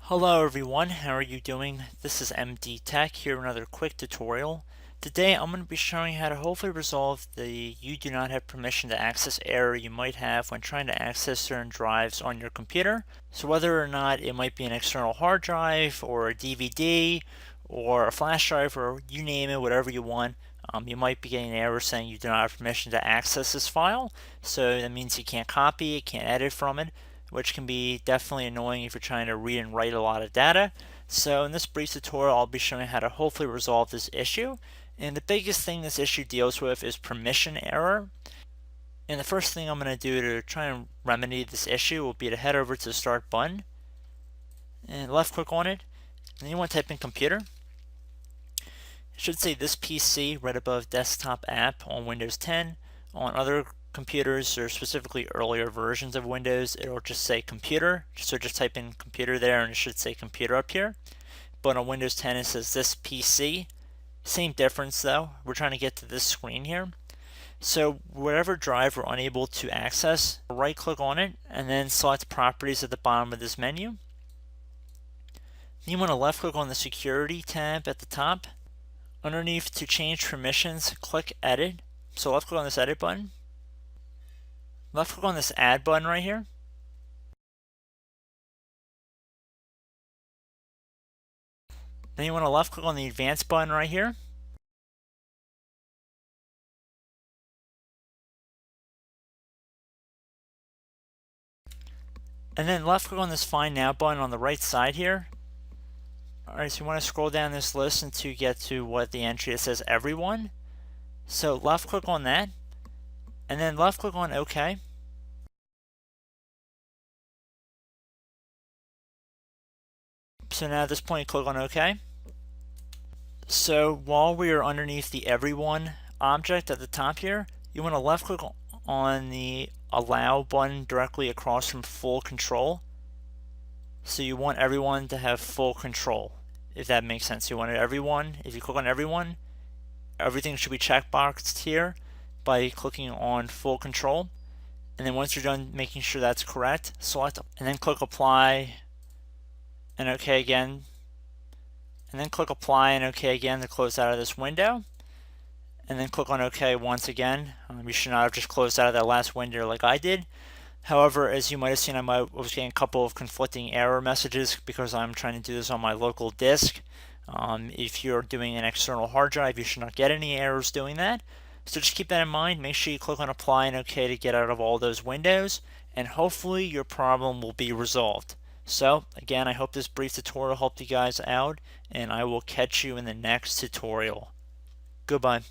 Hello everyone, how are you doing? This is MD Tech here with another quick tutorial. Today I'm going to be showing how to hopefully resolve the you do not have permission to access error you might have when trying to access certain drives on your computer. So whether or not it might be an external hard drive or a DVD or a flash drive or you name it, whatever you want, you might be getting an error saying you do not have permission to access this file. So that means you can't copy it, can't edit from it, which can be definitely annoying if you're trying to read and write a lot of data. So in this brief tutorial, I'll be showing how to hopefully resolve this issue. And the biggest thing this issue deals with is permission error. And the first thing I'm going to do to try and remedy this issue will be to head over to the Start button and left click on it. And then you want to type in computer. It should say this PC right above desktop app on Windows 10. On other computers or specifically earlier versions of Windows, it'll just say computer. So just type in computer there and it should say computer up here. But on Windows 10 it says this PC. Same difference though. We're trying to get to this screen here. So whatever drive we're unable to access, right click on it and then select properties at the bottom of this menu. You want to left click on the security tab at the top. Underneath to change permissions, click edit. So left click on this edit button. Left click on this add button right here. Then you want to left click on the advanced button right here. And then left click on this find now button on the right side here. Alright, so you want to scroll down this list until you get to what the entry that says everyone. So left click on that. And then left click on OK. So now at this point click on OK. So while we are underneath the everyone object at the top here, you want to left click on the allow button directly across from full control. So you want everyone to have full control, if that makes sense. You want everyone, if you click on everyone, everything should be checkboxed here by clicking on full control. And then once you're done making sure that's correct, select and then click apply and OK again. And then click apply and OK again to close out of this window. And then click on OK once again. You should not have just closed out of that last window like I did. However, as you might have seen, I was getting a couple of conflicting error messages because I'm trying to do this on my local disk. If you're doing an external hard drive, you should not get any errors doing that. So just keep that in mind. Make sure you click on apply and OK to get out of all those windows, and hopefully your problem will be resolved. So again, I hope this brief tutorial helped you guys out, and I will catch you in the next tutorial. Goodbye.